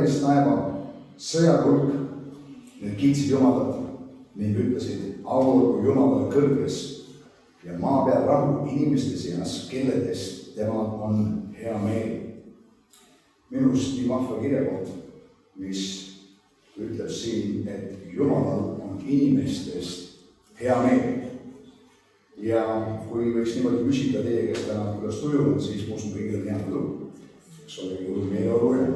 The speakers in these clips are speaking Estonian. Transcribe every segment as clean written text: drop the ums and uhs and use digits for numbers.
eest naeva sõjakulg. Need kiitsid Jumalat ning ütlesid, au olgu Jumalale kõrges ja maa peal rahu inimeste seas, kelledest temal on hea meel. Minust nii vahva kirjakoht, mis ütleb siin, et Jumalal on inimestest hea meel. Ja kui võiks niimoodi küsida teie, kes täna kuidas tuju on, siis ma usun kõigil on hea tuju. Eks ole juhul meeleolu ja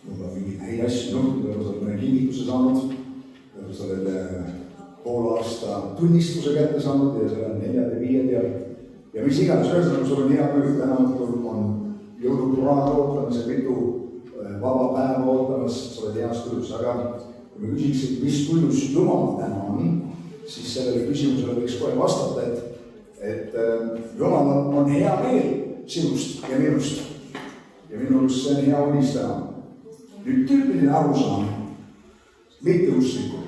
võib-olla mingeid häid asju juhtunud, võib-olla sa oled mõne kingituse saanud, võib-olla sa oled pool aasta tunnistuse kätte saanud ja seal on 4. ja 5. ja mis iganes ühesõnaga sul on hea küll, täna õhtul on jõulupühad ootamas ja mitu vaba päeva ootamas, sa oled heas tujus, aga kui me küsiksid, mis tujus Jumal täna on, siis sellele küsimusele võiks kohe vastata, et Jumal on hea meel sinust ja minust. Ja minu arust see on hea unistada. Nüüd tüüpiline arusaam, mitte usklikud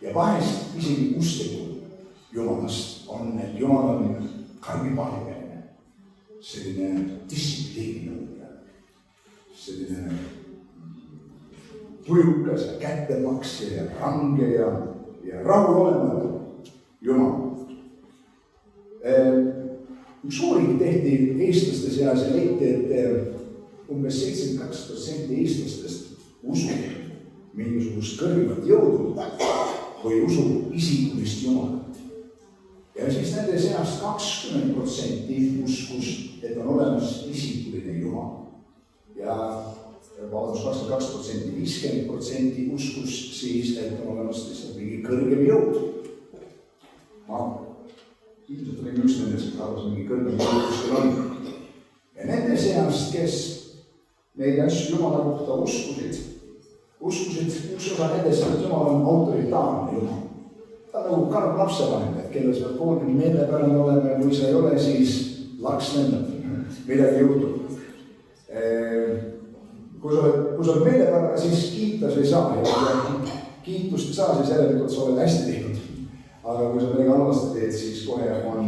ja vahest isegi usklikud Jumalast on, et Jumal on karmipaalimeline, selline distsipliininõudja, selline tujukas ja kättemaksja ja range ja rahulolematu Jumal. Üks uuring tehti eestlaste seas ja leiti, et umbes 72% eestlastest usub mingisugust kõrgemat jõudu või usub isikulist Jumalat. Ja siis nende seast 20% uskus, et on olemas isikuline Jumal. Ja 22%, 50% uskus siis, et on olemas lihtsalt mingi kõrgem jõud. Ilmselt oli üks nendest, et arvas mingi kõrgem jõud, kus teil on. Ja nende seast, kes neid asju Jumala kohta uskusid, üks osa nendest, et Jumal on autoritaarne Jumal. Ta on nagu karm lapsevanem, et kelle sa pead koolgi meelepärane olema ja kui sa ei ole, siis laks lendab, midagi juhtub. Kui sa oled meelepärane, siis kiita sa ei saa ja kiitust ei saa, siis järelikult sa oled hästi teinud. Aga kui sa midagi halvasti teed, siis kohe on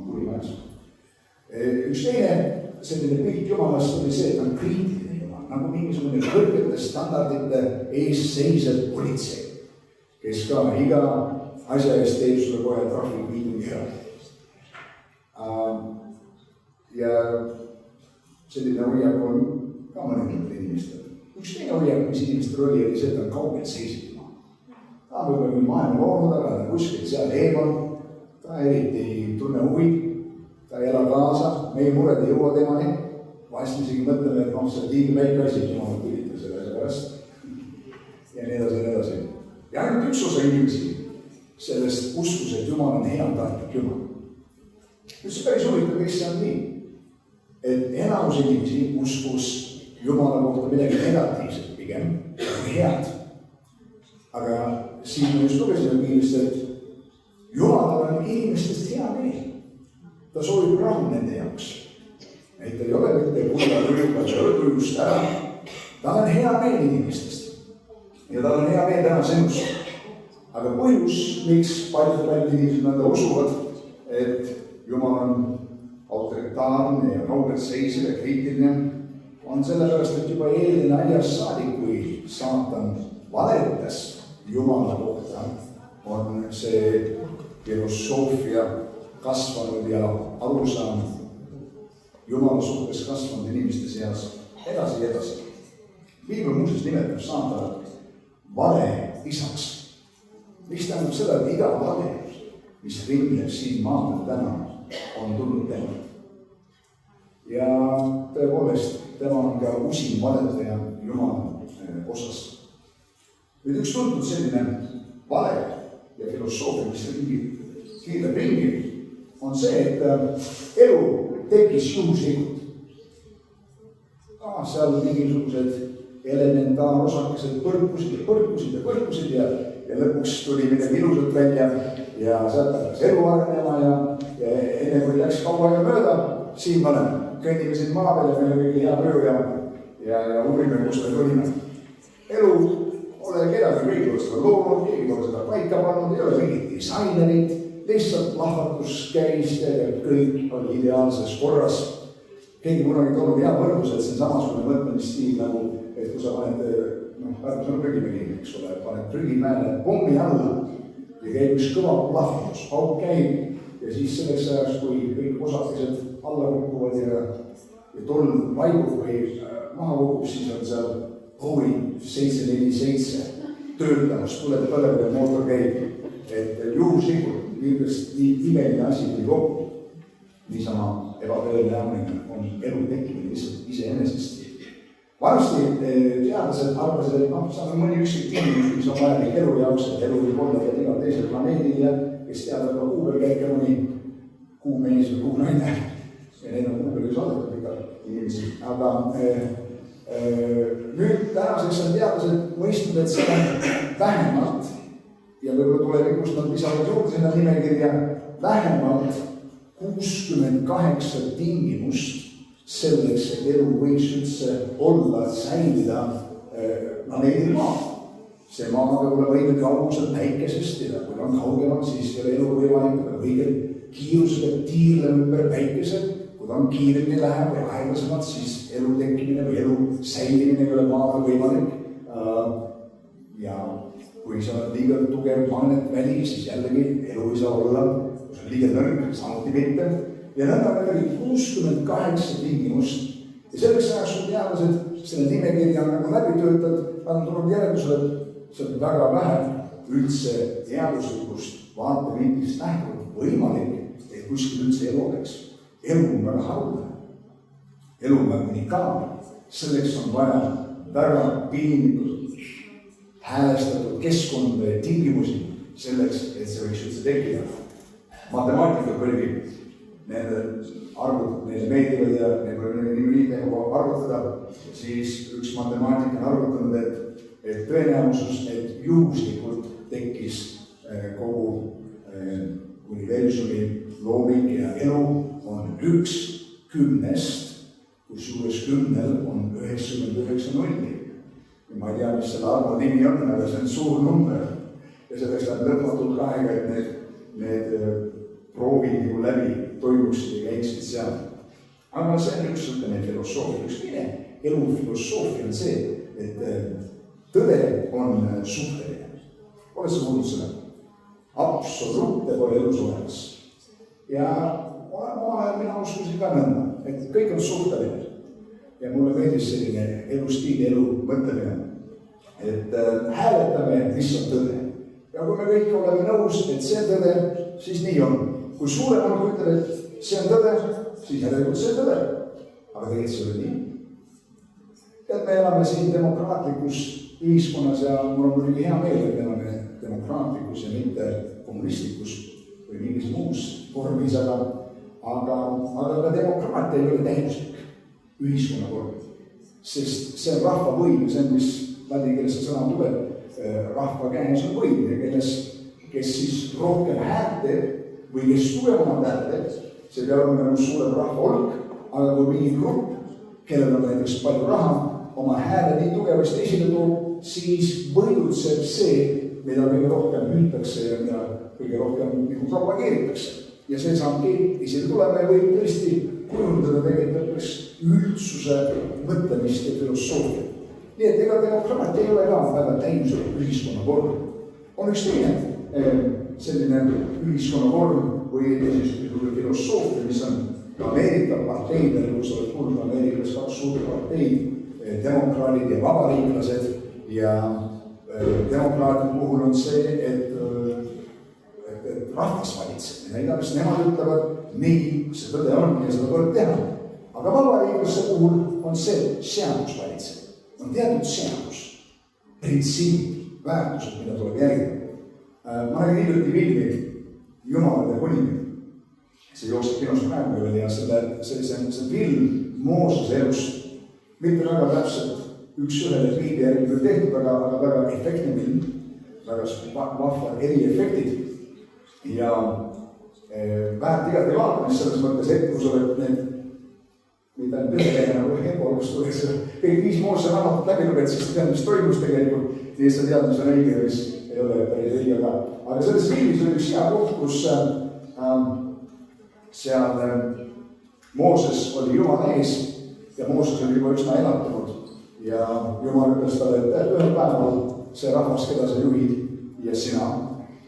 tuli majas. Üks teine selline pilt Jumalast oli see, et on kriitiline Jumal, nagu mingisugune kõrgete standardite ees seisev politsei, kes ka iga asja eest teeb sulle kohe trahviviidungi ära. Ja selline hoiak on ka mõnedel inimestel. Üks teine hoiak, mis inimestel oli see, et on kaugelt seisev Jumal. Ta on võib-olla küll maailma loonud, aga ta kuskilt seal eemal, ta eriti ei tunne huvi. Ta ei ela kaasa, meie mured ei jõua temani. Vahest me isegi mõtleme, et see liiga väike asi, Jumal tülita selle asja pärast. Ja nii edasi ja nii edasi. Ja ainult üks osa inimesi sellest uskus, et Jumal on heatahtlik Jumal. Nüüd see päris huvitav, mis see on nii. Et enamus inimesi uskus Jumala kohta midagi negatiivset pigem, head. Aga siin me just lugesime piilist, et Jumal on inimestest hea meel. Ta soovib rahu nende jaoks. Et ta ei ole mitte kulla rühmas ja õdujust ära. Ta on hea meel inimestest. Ja ta on hea meel täna sinust. Aga põhjus, miks paljud inimesed nõnda usuvad, et Jumal on autoritaarne ja kaugelt seisev ja kriitiline, on sellepärast, et juba eeldine aias saadik, kui saatan valetas Jumala kohta, on see filosoofia kasvanud ja arusaam Jumala suhtes kasvanud inimeste seas edasi ja edasi. Piibel muuseas nimetab saatanat vale isaks. Mis tähendab seda, et iga vale, mis ringleb siin maal täna, on tulnud tema. Ja tõepoolest, tema on ka usin valetaja Jumala osas. Nüüd üks tuntud selline vale ja filosoofia, mis kiirleb ringi, on see, et elu tekkis juhuslikult. Seal mingisugused elementaarosakesed põrkusid ja lõpuks tuli midagi ilusat välja ja sealt hakkas elu arenema ja enne kui läks kaua aega mööda, siin me oleme, kõnnime siin maa peal ja meil on kõige hea töö ja uurime, kus me tulime. Elu ole kedagi, kõik on seda loonud, keegi pole seda paika pannud, ei ole mingit disainerit, lihtsalt lahvatus käis ja kõik oli ideaalses korras. keegi kunagi toonud hea võrdlus, et see on samasugune mõtlemisstiil nagu, et kui sa paned, Pärnus on prügimägi, eks ole, paned prügimäele pommi alla ja käib üks kõva plahvatus, pauk käib ja siis selleks ajaks, kui kõik osakesed alla kukkuvad ja tolm vaibub või maha kukub, siis on seal Boeing 747 töötamas, tuleb põleb ja mootor käib. Et juhuslikult nii imeline asi tuli kokku, niisama ebatõeline äärmine on elu tekkimine lihtsalt iseenesest. Vanasti teadlased arvasid, et see on mõni üksik tingimus, mis on vajalik elu jaoks, et elu võib olla veel igal teisel planeedil ja kes teavad ka kuu peal käib mõni kuumees või kuunaine ja need on kuu peal ju saadetud igal inimesi. Aga nüüd tänaseks on teadlased mõistnud, et see on vähemalt ja võib-olla tulevikus nad lisavad juurde sinna nimekirja vähemalt 68 tingimust selleks, et elu võiks üldse olla, säilida planeedil Maa. See Maa peab olema õige kaugusel päikesest ja kui on kaugemal, siis ei ole elu võimalik õige kiirusega tiirleb ümber päikese. Kui ta on kiiremini läheb või aeglasemalt, siis elu tekkimine või elu säilimine ei ole Maa peal võimalik. Ja kui sa oled liiga tugev magnetväli, siis jällegi elu ei saa olla, kui sa liiga nõrk, samuti mitte. Ja nõnda oli 68 tingimust. Ja selleks ajaks on teadlased selle nimekirja nagu läbi töötanud, nad on tulnud järeldusele, et see on väga vähe üldse teaduslikust vaatevinklist nähtavalt võimalik, et kuskil üldse elu oleks. Elu on väga haruldane. Elu on väga unikaalne. Selleks on vaja väga piinlikult häälestatud keskkonda ja tingimusi selleks, et see võiks üldse tekkida. Matemaatika kõrgi nende arvud, neile meeldivad ja nii arvutada, siis üks matemaatika on arvutanud, et tõenäosus, et juhuslikult tekkis kogu universumi looming ja elu on 1/10, kusjuures 10 on 99 nulli. Ma ei tea, mis selle arvu nimi on, aga see on suur number ja selleks läheb lõpmatult aega, et need proovid nagu läbi toimuksid ja käiksid seal. Aga see on üks filosoofia, üks teine elufilosoofia on see, et tõde on suhteline. Oled sa kuulnud seda? Absoluute pole elus olemas. Ja mina uskusin ka nõnda, et kõik on suhteline. Ja mulle meeldis selline elustiili, elu mõtlemine, et hääletame, mis on tõde. Ja kui me kõik oleme nõus, et see on tõde, siis nii on. Kui suurem on ütleb, et see on tõde, siis järelikult see on tõde. Aga tegelikult see oli nii. Et me elame siin demokraatlikus ühiskonnas ja mul on muidugi hea meel, et me elame demokraatlikus ja mitte kommunistlikus või mingis muus vormis, aga ka demokraatia ei ole täiuslik ühiskonna vorm. Sest see on rahva võim, see on, mis läbi keeles see sõna tuleb, rahva käes on võim ja kes siis rohkem häälte või kes tugevamad häälte, see peab olema nagu suurem rahva hulk, aga kui mingi grupp, kellel on näiteks palju raha, oma hääle nii tugevasti esile toob, siis võidutseb see, mida kõige rohkem hüütakse ja mida kõige rohkem propageeritakse. Ja see saabki esile tulema ja võib tõesti kujundada tegelikult üldsuse mõtlemist ja filosoofia. Nii et ega demokraatia ei ole ka väga täiuslik ühiskonna vorm. On üks teine selline ühiskonna vorm või filosoofia, mis on Ameerika parteidel, kus oled kuulnud Ameerikas 2 suurt parteid, demokraadid ja vabariiklased ja demokraatide puhul on see, et rahvas valitseb. Ja igavest nemad ütlevad, nii see tõde on ja seda tuleb teha. Aga vabariiklaste puhul on see seadus valitseb. On teatud seadus, printsiip, väärtused, mida tuleb järgida. Ma nägin hiljuti filmi Jumalad ja kuningad. See jookseb kinos praegu veel ja see film Moosese elust. Mitte väga täpselt üks-ühele pildi järgi küll tehtud, aga väga efektne film, väga vahvad eriefektid. Ja väärt igati vaatamist selles mõttes, et kui sa oled need, mida on tõeline nagu ebolust tuleks, kõik 5 Moosese raamatut läbi luged, siis tead, mis toimus tegelikult, nii et sa tead, mis on õige ja mis ei ole päris õige. Aga selles filmis oli üks hea koht, kus seal Mooses oli Jumala ees ja Mooses oli juba üsna elatunud ja Jumal ütles talle, et ühel päeval see rahvas, keda sa juhid ja sina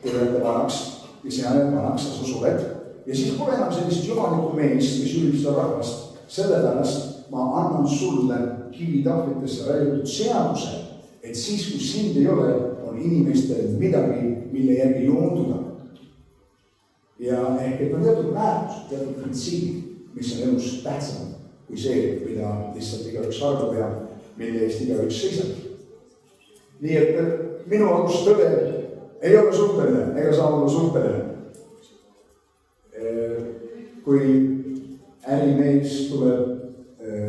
tulete vanaks ja sina jääd vanaks ja sa sured ja siis pole enam sellist jumalikku meest, mis juhib seda rahvast. Sellepärast ma annan sulle kivitahvlitesse raiutud seaduse, et siis, kui sind ei ole, on inimestel midagi, mille järgi joonduda. Ja ehk, et on teatud väärtus, teatud printsiibid, mis on elus tähtsam kui see, mida lihtsalt igaüks arvab ja mille eest igaüks seisab. Nii et minu arust tõde ei ole suhteline ega saa olla suhteline. Kui ärimees tuleb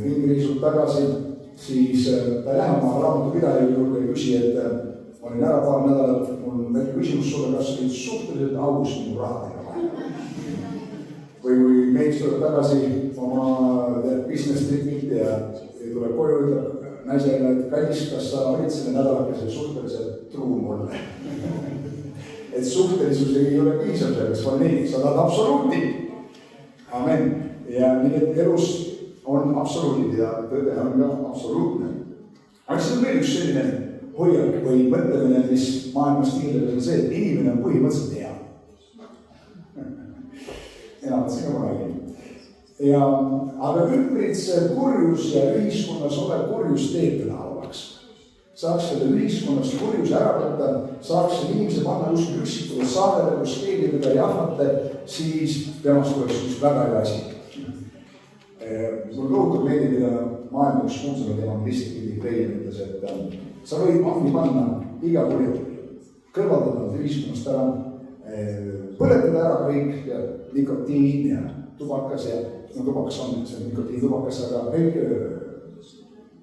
ringriisult tagasi, siis ta ei lähe oma raamatupidaja juurde ja küsi, et ma olin ära paar nädalat, mul on väike küsimus sulle, kas olid suhteliselt aus minu rahadega vahel. Või kui mees tuleb tagasi oma business tripilt ja tuleb koju, ütleb naisele, et kallis, kas sa olid selle nädalakese suhteliselt truu mulle. Et suhtelisus ei ole piisav selleks, on nii, sa tahad absoluuti. Amen. Ja nii, et elus on absoluutid ja tõde on ka absoluutne. Aga see on veel üks selline hoiak või mõtlemine, mis maailmas tiirdes on see, et inimene on põhimõtteliselt hea. Enamalt siin ka räägin. Aga ümbritsev kurjus ja ühiskonnas olev kurjus teeb teda halvaks. Saaks selle ühiskonnas kurjus ära võtta, saaks inimese panna just üksikule saarele, kus keegi teda ei ahvata, siis temast oleks üks väga hea asi. Mul tohutud meeldib, mida maailma üks kuulsamaid evangelist Billy Graham ütles, et sa võid vangi panna iga kurjaturi, kõrvaldada ühiskonnast ära, põletada ära kõik ja nikotiin ja tubakas ja tubakas on see nikotiin tubakas, aga kõik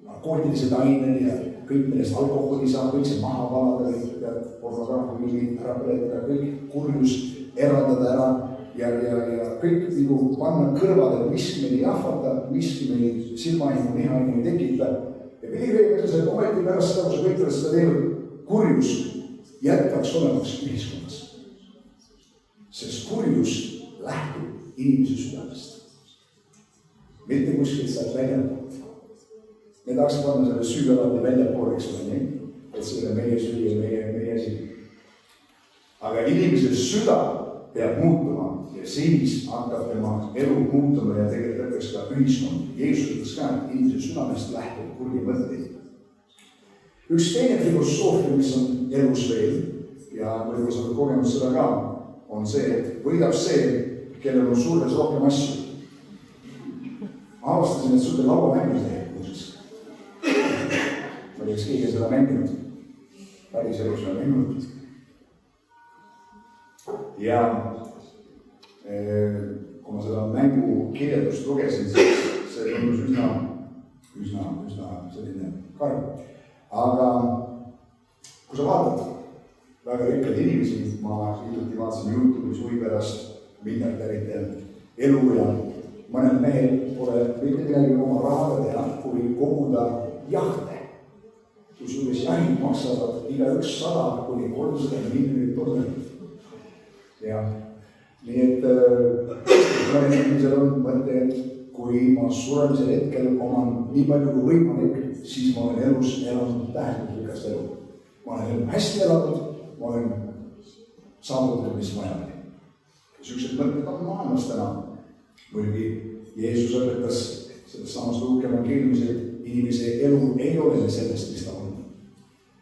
narkootilised ained ja kõik, millest alkoholi saab, kõik see maha valada, kõik pornograafilmi ära põletada, kõik kurjus eraldada ära ja kõik nagu panna kõrvale, miski meil ei ahvata, miski meil silmaimu, nihaimu ei tekita. Ja Billy ütles, et ometi pärast seda, kui sa kõik seda teinud, kurjus jätkaks olemaks ühiskonnas. Sest kurjus lähtub inimese südamest. Mitte kuskilt saab väljapoolt. Me tahaks panna selle süü alati väljapoole, eks ole nii, et see on meie süü ja meie asi. Aga inimese süda peab muutuma ja siis hakkab tema elu muutuma ja tegelikult ka ühiskond. Jeesus ütles ka, et inimese südamest lähtub kurgi mõtteid. Üks teine filosoofia, mis on elus veel ja võib-olla sa oled kogenud seda ka, on see, et võidab see, kellel on suures rohkem asju. Ma avastasin, et sulle lauamängu teeb. Ma ei oleks keegi seda mänginud. Päris elus on mänginud. Ja kui ma seda mängu kirjeldust lugesin, siis see tundus üsna selline karm. Aga kui sa vaatad väga rikkad inimesi, ma hiljuti vaatasin YouTube'is huvi pärast miljardäride elu ja mõnel mehel pole mitte midagi oma rahaga teha, kui koguda jahte. Kusjuures jahid maksavad igaüks 100 kuni 300 miljonit dollarit. Ja nii et mõnel inimesel on mõte, et kui ma suremisel hetkel oman nii palju kui võimalik, siis ma olen elus elanud tähenduslikast elu. Ma olen elu hästi elanud, ma olen saavutanud, mis vaja oli. Süüksed mõtted on maailmas täna. Muidugi Jeesus õpetas sellest samast Luuke evangeeliumis, et inimese elu ei ole sellest, mis ta on.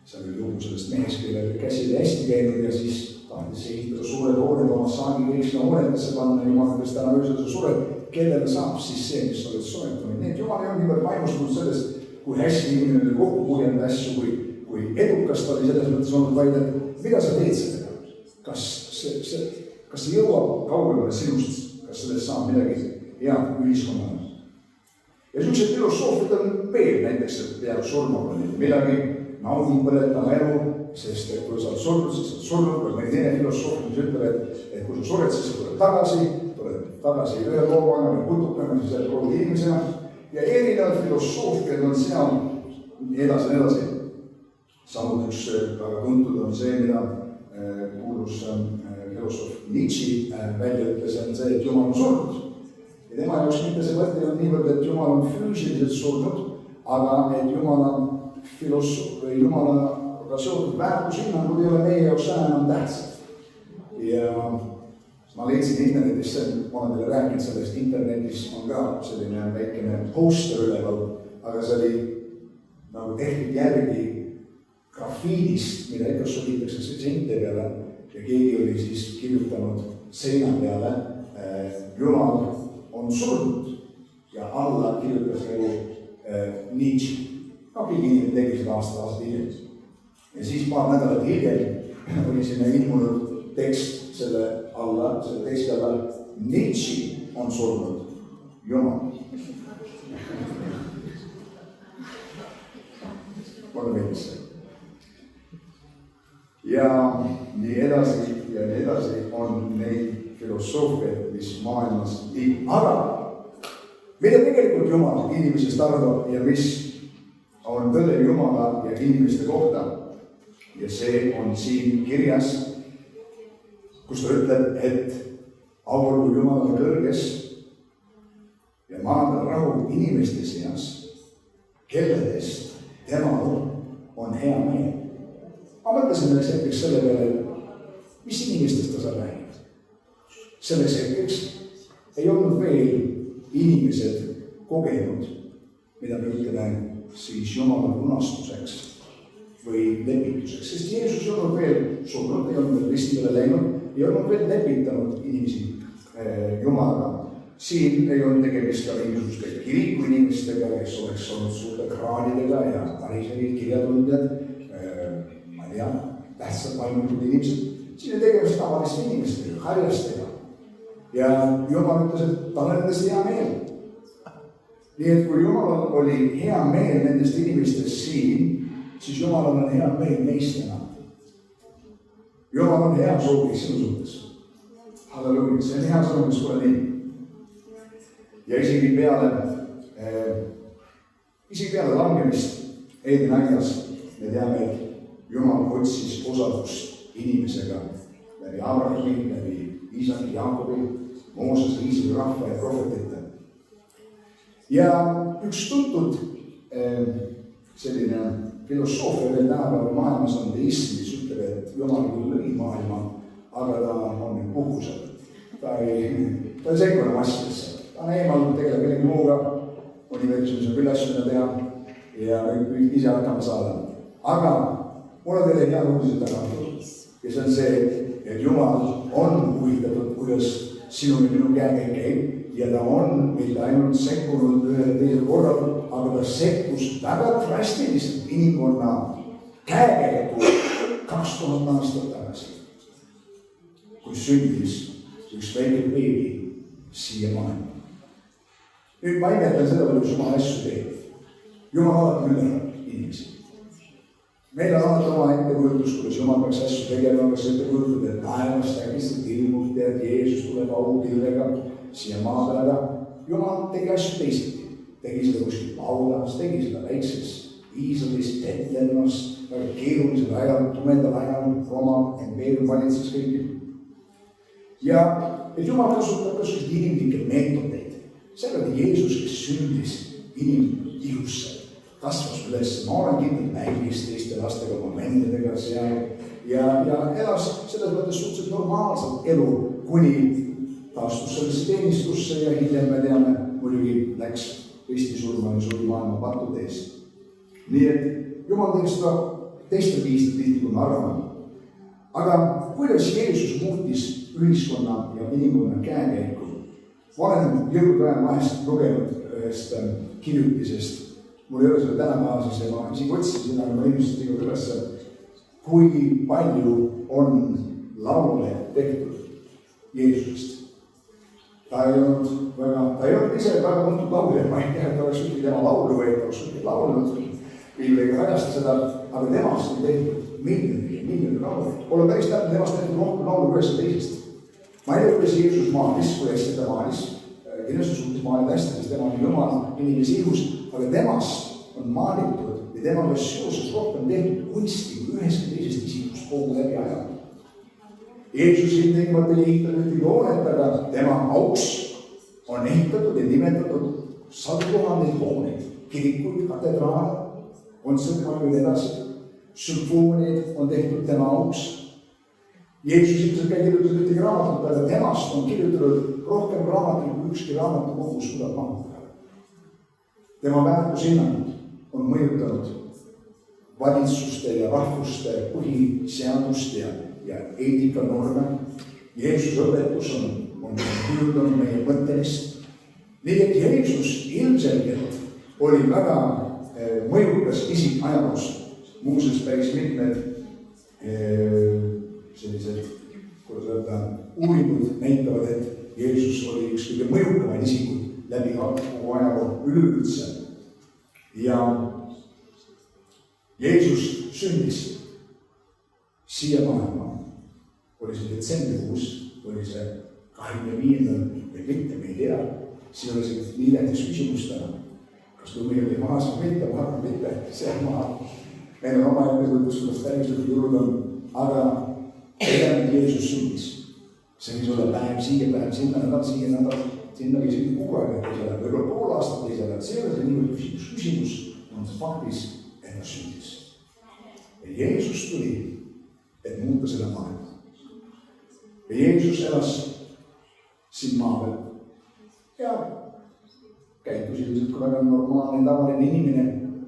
See oli lugu sellest mehest, kellel käsil hästi käinud ja siis tahtis ehitada suured hooned oma saagi kõik sinna hoonetesse panna. Jumal ütles täna öösel sa sured, kellele saab siis see, mis oled soetanud. Nii et Jumal ei ole niivõrd vaimustunud sellest, kui hästi inimene oli kokku puhjanud asju, kui edukas ta oli selles mõttes olnud, vaid et mida sa teed sellega? Kas see jõuab kaugemale sinust, kas sellest saab midagi head ühiskonnale? Ja sellised filosoofiad on veel näiteks, et peab surma midagi naudib põletama elu, sest et kui sa oled surnud, siis sa oled surnud, või mõni teine filosoofia, mis ütleb, et kui sa sured, siis sa tuled tagasi ühe loomaga või putukana, siis sa oled inimesena. Ja erinevad filosoofiad on seal edasi. Samuti üks väga tuntud on see, mida kuulus filosoof Nietzsche välja ütles, on see, et Jumal on surnud. ja tema jaoks mitte see mõte on niivõrd, et Jumal on füüsiliselt surnud, aga et Jumalaga seotud väärtushinnangud ei ole meie jaoks enam tähtsad. Ja ma leidsin internetist, ma olen teile rääkinud sellest, internetis on ka selline väikene poster üleval, aga see oli nagu tehtud järgi grafiidist, mida ikka sobitakse seinte peale ja keegi oli siis kirjutanud seina peale Jumal on surnud ja alla kirjutas nagu Nietzsche. No keegi inimene tegi seda aasta hiljem. Ja siis paar nädalat hiljem oli sinna ilmunud tekst selle teksti alla Nietzsche on surnud Jumal. Mulle meeldis see. Ja nii edasi on neid filosoofiaid, mis maailmas liigub. Aga mida tegelikult Jumal inimesest arvab ja mis on tõde Jumala ja inimeste kohta. Ja see on siin kirjas, kus ta ütleb, et auvõrgu Jumalale kõrges ja maandab rahu inimeste seas, kelledest temal on hea meel. Ma mõtlesin üheks hetkeks selle peale, mis inimestest ta seal räägib. Selles hetkeks ei olnud veel inimesed kogenud, mida me ütleme siis Jumala punastuseks või lepituseks, sest Jeesus ei olnud veel surnud, ei olnud veel risti peale läinud, ei olnud veel lepitanud inimesi Jumalaga. Siin ei olnud tegemist ka mingisuguste kiriku inimestega, kes oleks olnud suurte kraanidega ja pariserid, kirjatundjad, ma ei tea, tähtsad vaimulikud inimesed. Siin on tegemist tavaliste inimestega, harjastega. Ja Jumal ütles, et tal on nendest hea meel. Nii et kui Jumalal oli hea meel nendest inimestest siin, siis Jumalal on hea meel neist enam. Jumal on hea sooviks sinu suhtes. Halleluja, see on hea sõnum, mis sulle nii. Ja isegi peale langemist Eedeni aias me teame, et Jumal otsis osadust inimesega läbi Abrahami, läbi Iisaki, Jaakobi, Moosese, Iisraeli rahva ja prohvetite. Ja üks tuntud selline filosoofia veel tänapäeval maailmas on deism, mis ütleb, et Jumal küll lõi maailma, aga ta on nüüd puhkusel. Ta ei sekku enam asjadesse. Ta on eemal, tegeleb millegi muuga, universumis on küll asju teha ja võib ise hakkama saada. Aga mul on teile hea uudised taga, kes on see, et Jumal on huvitatud, kuidas sinu ja minu käekäik käib ja ta on mitte ainult sekkunud ühel teisel korral, aga ta sekkus väga drastiliselt inimkonna käekäiku 2000 aastat tagasi, kui sündis üks väike beebi siia maailma. Nüüd ma imetlen seda, kuidas Jumal asju teeb. Jumal alati üllerab inimesi. Meil on alati oma ettekujutus, kuidas Jumal peaks asju tegema, kas ettekujutud, et taevast äkistelt ilmub tead, Jeesus tuleb aupilvega siia maa peale. Jumal tegi asju teisiti. Tegi seda kuskil Paulas, tegi seda väikses Iisraelis, Betlehemas, väga keerulisel ajal, tumedal ajal, Rooma impeerium valitses kõiki. Ja et Jumal kasutab ka selliseid inimlikke meetodeid. Seal oli Jeesus, kes sündis inimilusse, kasvas üles, ma olen kindlalt mängis teiste lastega, oma vendadega seal ja elas selles mõttes suhteliselt normaalset elu, kuni taastus sellesse teenistusse ja hiljem me teame, muidugi läks ristisurma ja suri maailma pattude eest. Nii et Jumal teeb seda teiste viisid tihti, kui me arvame. Aga kuidas Jeesus muutis ühiskonna ja inimkonna käekäiku? Ma olen jõulupäev vahest lugenud ühest kirjutisest. Mul ei ole seda tänapäevaseks ja ma isegi otsisin, aga ma ilmselt tegin üles, kui palju on laule tehtud Jeesusest. Ta ei olnud ise väga tuntud laulja, ma ei tea, et oleks ühtegi tema laulu või et oleks ühtegi laulnud, Piibliga rajasta seda, aga temast on tehtud miljonid laulu. Olen päris täpne, temast tehtud rohkem laulu ühest teisest. Ma ei tea, kuidas Jeesus maalis, kui hästi ta maalis, kindlasti suhtes maalida hästi, sest tema on Jumal inimese ihus, aga temast on maalitud ja temaga seoses rohkem tehtud kunsti kui ühest teisest isikust kogu läbi aja. Jeesus ilmtingimata ei ehitanud ühtegi hoonet, aga tema auks on ehitatud ja nimetatud sadu tuhandeid hooneid, kirikuid, katedraale, kontsertmaju ja edasi. Sümfooniaid on tehtud tema auks. Jeesus ilmselt ei kirjutatud ühtegi raamatut, aga temast on kirjutatud rohkem raamatuid, kui ükski raamatukogu suudab mahutada. Tema väärtushinnangud on mõjutanud valitsuste ja rahvuste põhiseadust ja eetikanorme. Jeesuse õpetus on kujundanud meie mõttelist. Nii et Jeesus ilmselgelt oli väga mõjukas isik ajaloos. Muuseas päris mitmed sellised, kuidas öelda, uuringud näitavad, et Jeesus oli üks kõige mõjukamaid isikud läbi kogu ajaloo üleüldse. Ja Jeesus sündis siia maailma. Oli see detsembrikuus, oli see 25. või mitte, me ei tea. Siin oli see nii tähtis küsimus täna. Kas lumi oli maas või mitte, ma arvan mitte, see on maha. Meil on oma ettekujutus, kuidas täiuslikud julud on, aga teame, Jeesus sündis. See võis olla päev, siia päev, sinna nädal, siia nädal, sinna või isegi kuu aega teisele, võib-olla pool aastat teisele. See ei ole see niivõrd küsimus. Küsimus on faktis, et ta sündis. Ja Jeesus tuli, et muuta seda maailma. Ja Jeesus elas siin maa peal ja käitus ilmselt kui väga normaalne tavaline inimene.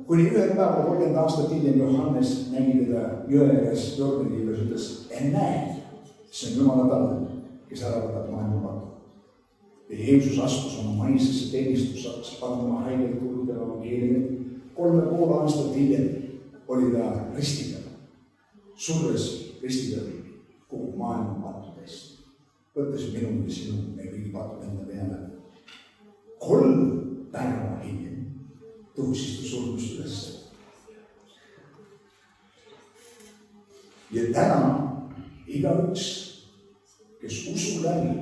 Kuni ühel päeval 30 aastat hiljem Johannes nägi teda jõe ääres Jordani juures, ütles, näe, see on Jumala talv, kes ära võtab maailma patu. Ja Jeesus astus oma maisasse teenistusse, hakkas pandama haiget kuulutama evangeeliumit. 3,5 aastat hiljem oli ta risti peal, surres risti peal kogu maailma pattudest. Võttes minu ja sinu, meie kõigi patud enda peale. 3 päeva hiljem tõusis ta surmust ülesse. Ja täna igaüks, kes usub läbi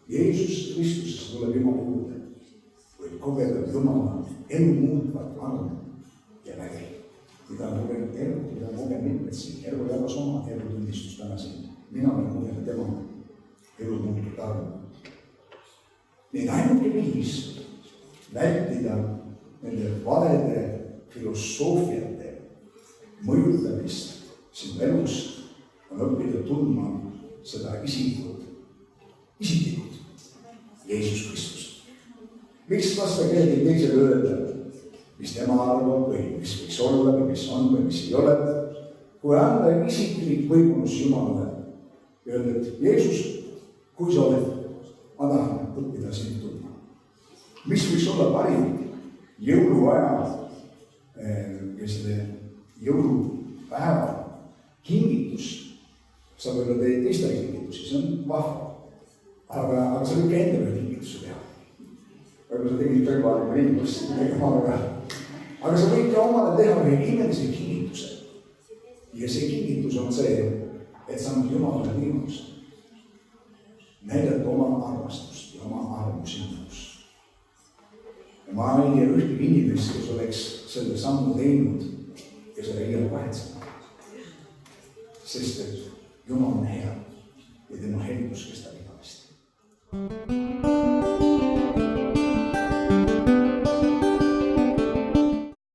Jeesus Kristusesse tuleb Jumala juurde, võib kogeda Jumala elu muutvat arvu ja väge. Mida on kogenud elu, mida on kogenud mitmed siin. Elu jagas oma elutunnistus täna siin. Mina olen kogenud tema elu muutvat arvu. Need ainuke viis vältida nende valede filosoofiate mõjutamist sinu elus on õppida tundma seda isiklikult, Jeesus Kristust. Miks lasta kellegi teisele öelda, mis tema arvab või mis võiks olla või mis on või mis ei ole, kui anda isiklik võimalus Jumalale ja öelda, et Jeesus, kui sa oled, ma tahan õppida sind tundma. Mis võiks olla parim jõuluaja ja selle jõulupäeva kingitus, sa võib-olla teed teiste kingitusi, see on vahva. Aga sa võid ka enda veel kingituse teha. Võib-olla sa tegid kõrvalima inimest, aga sa võid ka omale teha ühe imelise kingituse. Ja see kingitus on see, et sa annad Jumalale võimalust näidata oma armastust ja oma arvamusinnamus. Ja ma ei tea ühtegi inimest, kes oleks selle sammu teinud ja seda ei ole kahetsema. Sest et Jumal on hea ja tema helgus kestab.